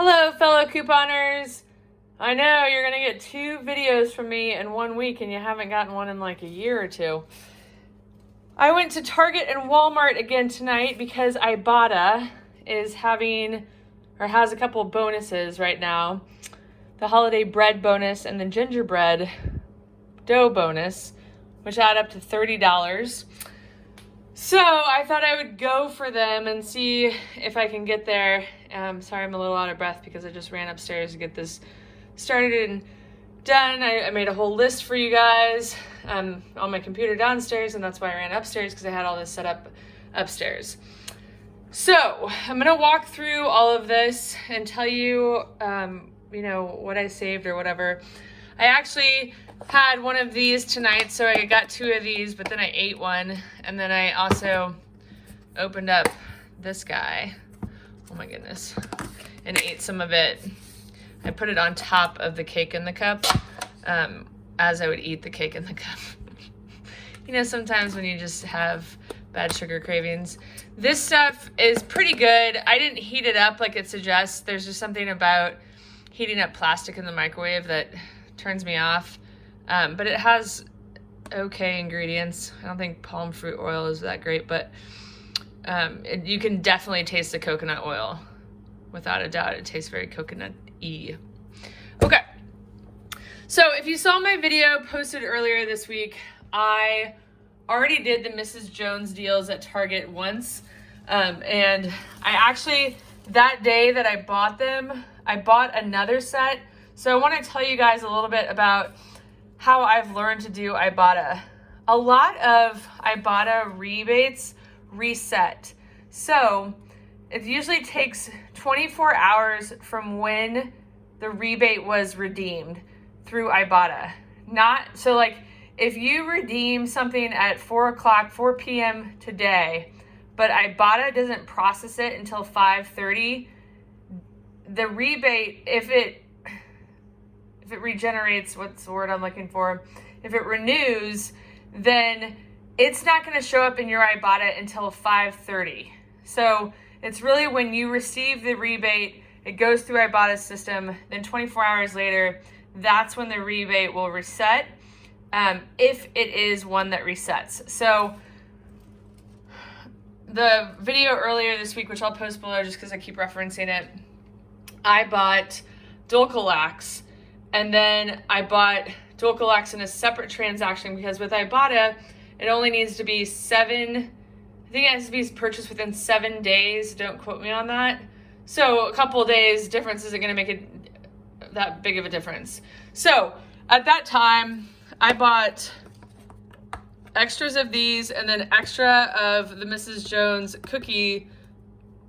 Hello, fellow couponers. I know you're going to get 2 videos from me in 1 week and you haven't gotten one in like a year or 2. I went to Target and Walmart again tonight because Ibotta is having, or has a couple of bonuses right now. The holiday bread bonus and the gingerbread dough bonus, which add up to $30. So I thought I would go for them and see if I can get there. Sorry, I'm a little out of breath because I just ran upstairs to get this started and done. I made a whole list for you guys on my computer downstairs, and that's why I ran upstairs, because I had all this set up upstairs. So I'm gonna walk through all of this and tell you, what I saved or whatever. I actually had one of these tonight, so I got 2 of these, but then I ate one, and then I also opened up this guy. Oh my goodness. And ate some of it. I put it on top of the cake in the cup, as I would eat the cake in the cup. Sometimes when you just have bad sugar cravings. This stuff is pretty good. I didn't heat it up like it suggests. There's just something about heating up plastic in the microwave that turns me off. But it has okay ingredients. I don't think palm fruit oil is that great, but you can definitely taste the coconut oil. Without a doubt, it tastes very coconut-y. Okay, so if you saw my video posted earlier this week, I already did the Mrs. Jones deals at Target once. And I actually, that day that I bought them, I bought another set. So I want to tell you guys a little bit about how I've learned to do Ibotta. A lot of Ibotta rebates reset. So it usually takes 24 hours from when the rebate was redeemed through Ibotta. So like if you redeem something at 4 p.m. today, but Ibotta doesn't process it until 5:30, the rebate, if it regenerates, what's the word I'm looking for? If it renews, then it's not going to show up in your Ibotta until 5:30. So it's really when you receive the rebate, it goes through Ibotta's system, then 24 hours later, that's when the rebate will reset, if it is one that resets. So the video earlier this week, which I'll post below just because I keep referencing it, I bought Dulcolax, and then I bought Dulcolax in a separate transaction because with Ibotta, it only needs to be I think it has to be purchased within 7 days. Don't quote me on that. So a couple of days difference isn't going to make it that big of a difference. So at that time, I bought extras of these and then extra of the Mrs. Jones cookie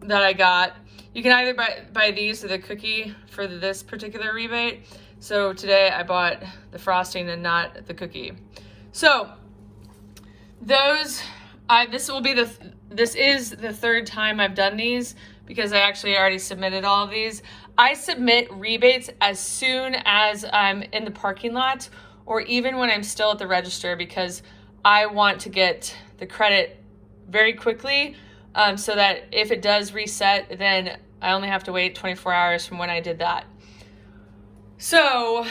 that I got. You can either buy these or the cookie for this particular rebate. So today I bought the frosting and not the cookie. So those, this is the 3rd time I've done these because I actually already submitted all of these. I submit rebates as soon as I'm in the parking lot or even when I'm still at the register because I want to get the credit very quickly so that if it does reset, then I only have to wait 24 hours from when I did that. So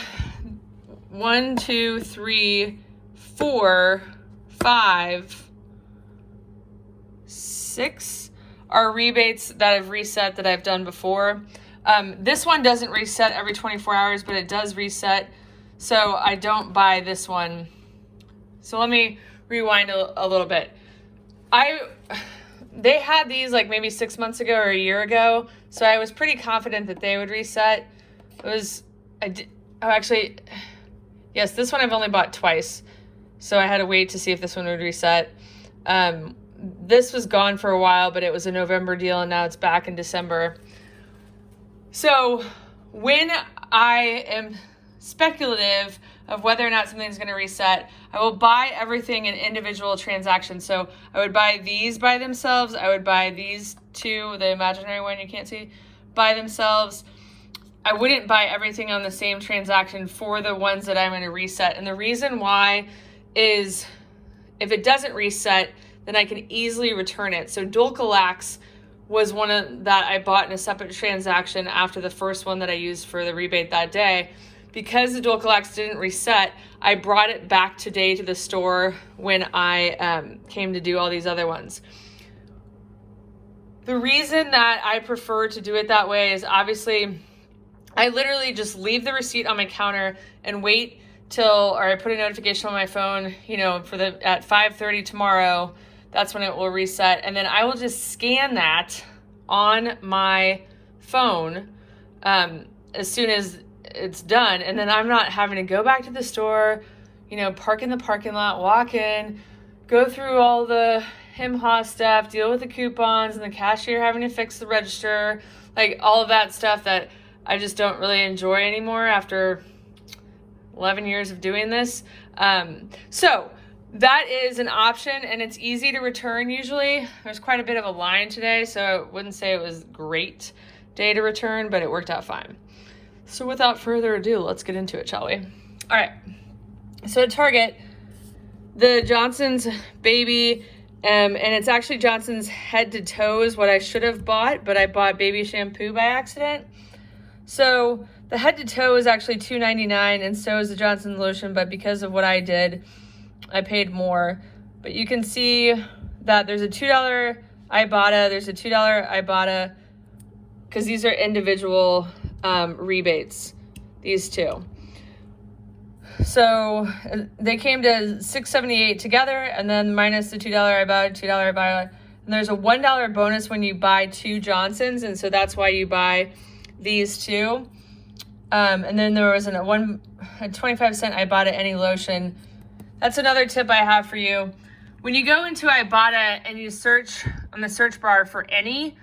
1, 2, 3, 4, 5, 6 are rebates that I've reset that I've done before. This one doesn't reset every 24 hours, but it does reset. So I don't buy this one. So let me rewind a little bit. They had these like maybe 6 months ago or a year ago. So I was pretty confident that they would reset. Yes, this one I've only bought twice. So I had to wait to see if this one would reset. This was gone for a while, but it was a November deal and now it's back in December. So when I am speculative of whether or not something's going to reset, I will buy everything in individual transactions. So I would buy these by themselves. I would buy these 2, the imaginary one you can't see, by themselves. I wouldn't buy everything on the same transaction for the ones that I'm going to reset. And the reason why is if it doesn't reset, then I can easily return it. So Dulcolax was one that I bought in a separate transaction after the first one that I used for the rebate that day. Because the dual collapse didn't reset, I brought it back today to the store when I came to do all these other ones. The reason that I prefer to do it that way is obviously I literally just leave the receipt on my counter and wait or I put a notification on my phone, you know, at 5:30 tomorrow, that's when it will reset. And then I will just scan that on my phone as soon as it's done. And then I'm not having to go back to the store, you know, park in the parking lot, walk in, go through all the him-haw stuff, deal with the coupons and the cashier having to fix the register, like all of that stuff that I just don't really enjoy anymore after 11 years of doing this. So that is an option, and it's easy to return usually. There's quite a bit of a line today, so I wouldn't say it was a great day to return, but it worked out fine. So without further ado, let's get into it, shall we? All right. So at Target, the Johnson's Baby, and it's actually Johnson's Head to Toe is what I should have bought, but I bought baby shampoo by accident. So the Head to Toe is actually $2.99, and so is the Johnson lotion, but because of what I did, I paid more. But you can see that there's a $2 Ibotta, there's a $2 Ibotta, because these are individual rebates, these two. So they came to $6.78 together, and then minus the $2 Ibotta, $2 Ibotta. And there's a $1 bonus when you buy 2 Johnsons, and so that's why you buy these two. And then there was a 25-cent Ibotta any lotion. That's another tip I have for you. When you go into Ibotta and you search on the search bar for any,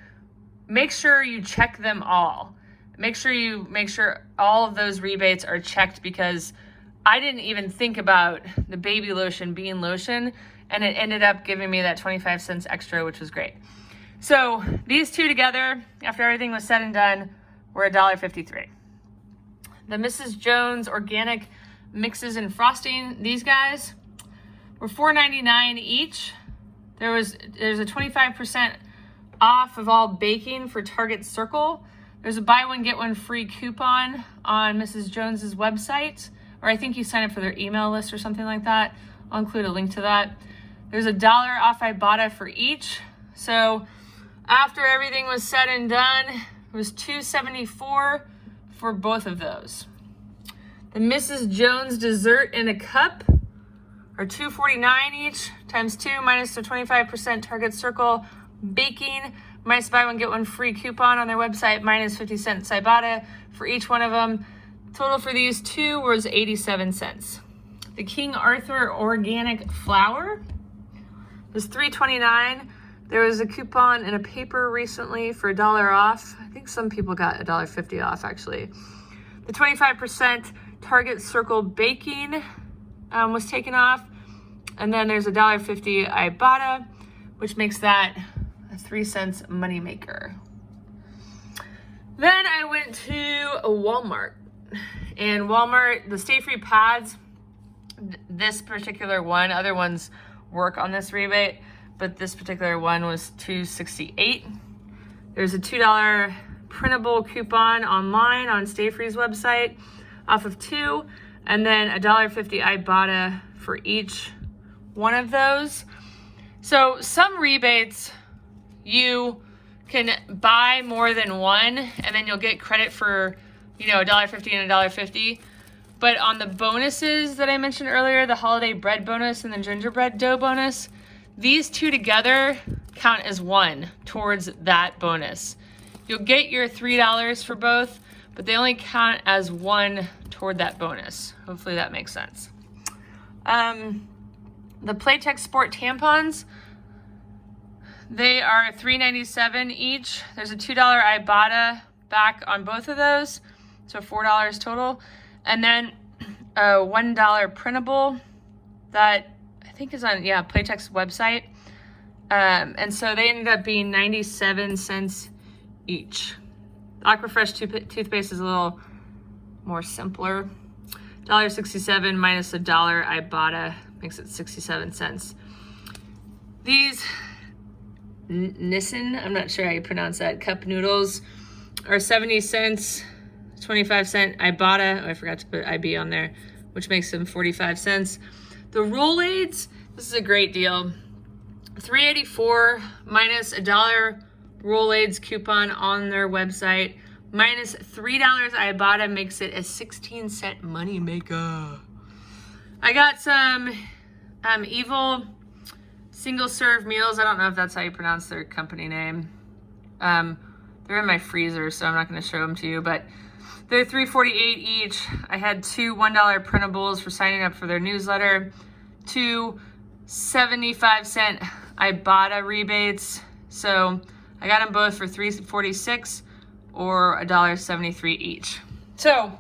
make sure you check them all. Make sure all of those rebates are checked, because I didn't even think about the baby lotion being lotion, and it ended up giving me that 25 cents extra, which was great. So these two together, after everything was said and done, were $1.53. The Mrs. Jones organic mixes and frosting, these guys were $4.99 each. There's a 25% off of all baking for Target Circle. There's a buy one get one free coupon on Mrs. Jones's website, or I think you sign up for their email list or something like that. I'll include a link to that. There's $1 off Ibotta for each. So after everything was said and done, it was $2.74 for both of those. The Mrs. Jones dessert in a cup are $2.49 each, times 2 minus the 25% Target Circle baking, minus buy one get one free coupon on their website, minus 50 cents Ibotta for each one of them. Total for these two was 87 cents. The King Arthur organic flour was $3.29. There was a coupon in a paper recently for $1 off. I think some people got $1.50 off actually. The 25% Target Circle baking was taken off. And then there's $1.50 Ibotta, which makes that a 3 cents moneymaker. Then I went to a Walmart. And Walmart, the Stayfree pads, this particular one, other ones work on this rebate, but this particular one was $2.68. There's a $2 printable coupon online on Stayfree's website off of 2, and then $1.50 Ibotta for each one of those. So some rebates, you can buy more than one, and then you'll get credit for, you know, $1.50 and $1.50. But on the bonuses that I mentioned earlier, the holiday bread bonus and the gingerbread dough bonus, these two together count as one towards that bonus. You'll get your $3 for both, but they only count as one toward that bonus. Hopefully that makes sense. The Playtex Sport tampons, they are $3.97 each. There's a $2 Ibotta back on both of those, so $4 total. And then a $1 printable that I think is on, Playtex website. And so they ended up being 97 cents each. Aquafresh toothpaste is a little more simpler. $1.67 minus $1 Ibotta makes it 67 cents. These Nissen, I'm not sure how you pronounce that. Cup noodles are 70 cents, 25-cent Ibotta. Oh, I forgot to put IB on there, which makes them 45 cents. The Rolaids, this is a great deal. $3.84 minus $1 Rolaids coupon on their website, minus $3 Ibotta makes it a 16-cent money maker. I got some EVOL single serve meals. I don't know if that's how you pronounce their company name. They're in my freezer, so I'm not going to show them to you, but they're $3.48 each. I had 2 $1 printables for signing up for their newsletter, 2 75-cent Ibotta rebates. So I got them both for $3.46 or $1.73 each. So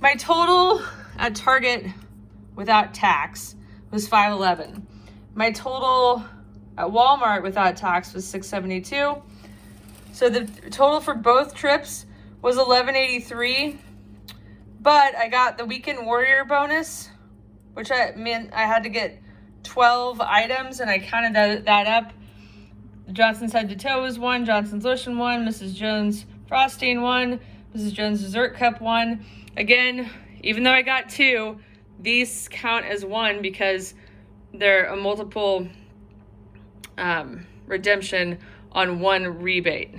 my total at Target without tax was $5.11. My total at Walmart without tax was $6.72. So the total for both trips was $11.83. But I got the Weekend Warrior bonus, which meant I had to get 12 items, and I counted that up. Johnson's Head to Toe was 1, Johnson's Lotion 1, Mrs. Jones Frosting 1, Mrs. Jones Dessert Cup 1. Again, even though I got 2, these count as 1 because they're a multiple redemption on 1 rebate.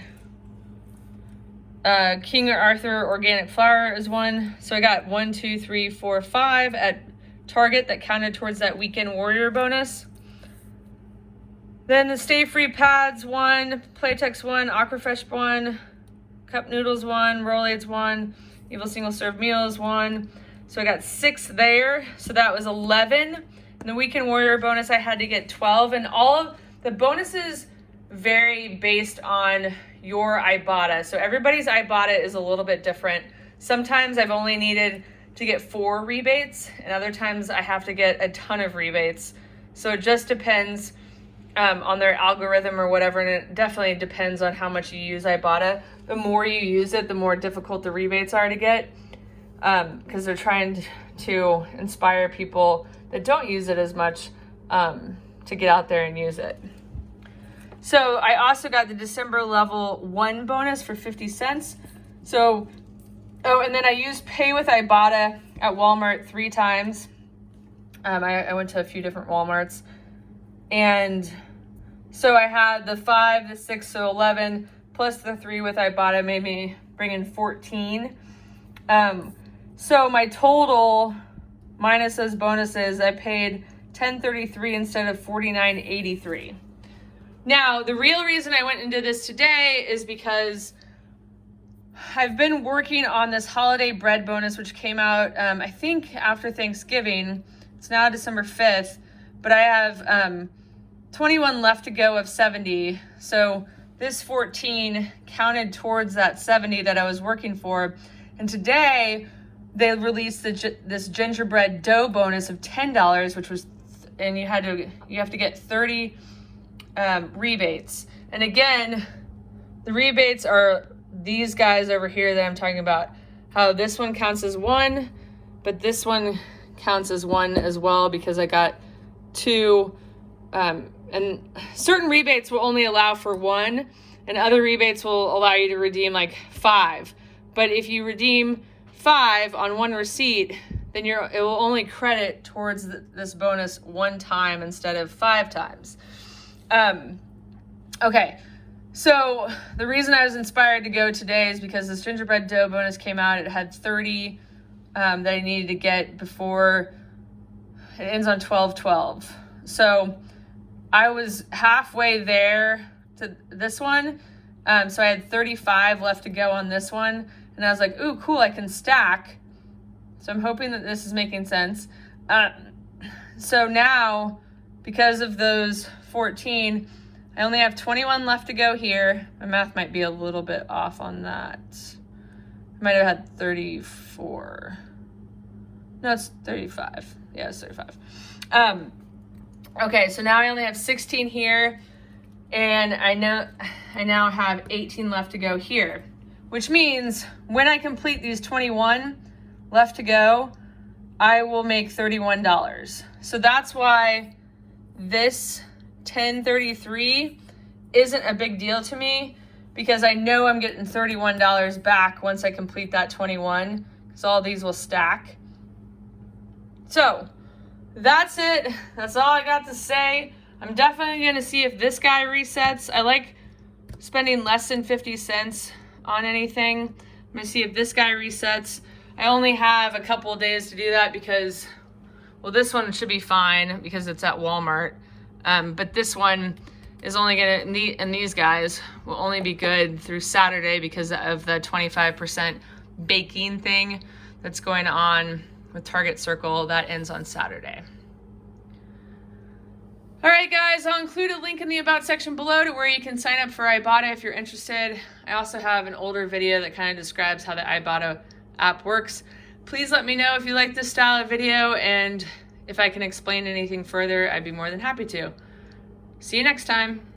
King Arthur organic flour is 1. So I got 1, 2, 3, 4, 5 at Target that counted towards that Weekend Warrior bonus. Then the Stayfree pads 1, Playtex 1, Aquafresh 1, Cup Noodles 1, Rolaids 1, EVOL single serve meals 1. So I got 6 there. So that was 11. And the Weekend Warrior bonus, I had to get 12. And all of the bonuses vary based on your Ibotta. So everybody's Ibotta is a little bit different. Sometimes I've only needed to get 4 rebates, and other times I have to get a ton of rebates. So it just depends on their algorithm or whatever, and it definitely depends on how much you use Ibotta. The more you use it, the more difficult the rebates are to get, because they're trying to inspire people that don't use it as much to get out there and use it. So I also got the December level 1 bonus for 50 cents. So, and then I used Pay with Ibotta at Walmart 3 times. I went to a few different Walmarts. And so I had the 5, the 6, so 11, plus the 3 with Ibotta made me bring in 14. So my total, minus those bonuses, I paid $10.33 instead of $49.83. Now, the real reason I went into this today is because I've been working on this holiday bread bonus, which came out, I think, after Thanksgiving. It's now December 5th, but I have 21 left to go of 70. So this 14 counted towards that 70 that I was working for. And today, they released this gingerbread dough bonus of $10, which was, and you have to get 30 rebates. And again, the rebates are these guys over here that I'm talking about. How this one counts as 1, but this one counts as 1 as well because I got 2. And certain rebates will only allow for 1, and other rebates will allow you to redeem like 5. But if you redeem 5 on 1 receipt, then it will only credit towards this bonus 1 time instead of 5 times. Okay, so the reason I was inspired to go today is because this gingerbread dough bonus came out. It had 30 that I needed to get before it ends on 12/12. So I was halfway there to this one. So I had 35 left to go on this one. And I was like, ooh, cool, I can stack. So I'm hoping that this is making sense. So now, because of those 14, I only have 21 left to go here. My math might be a little bit off on that. I might have had 34. No, it's 35. Yeah, it's 35. Okay, so now I only have 16 here, and I now have 18 left to go here, which means when I complete these 21 left to go, I will make $31. So that's why this $10.33 isn't a big deal to me because I know I'm getting $31 back once I complete that 21, because all these will stack. So that's it. That's all I got to say. I'm definitely going to see if this guy resets. I like spending less than 50 cents on anything. I'm going to see if this guy resets. I only have a couple of days to do that because, well, this one should be fine because it's at Walmart. But this one is only going to, and these guys will only be good through Saturday because of the 25% baking thing that's going on with Target Circle. That ends on Saturday. All right, guys, I'll include a link in the About section below to where you can sign up for Ibotta if you're interested. I also have an older video that kind of describes how the Ibotta app works. Please let me know if you like this style of video, and if I can explain anything further, I'd be more than happy to. See you next time.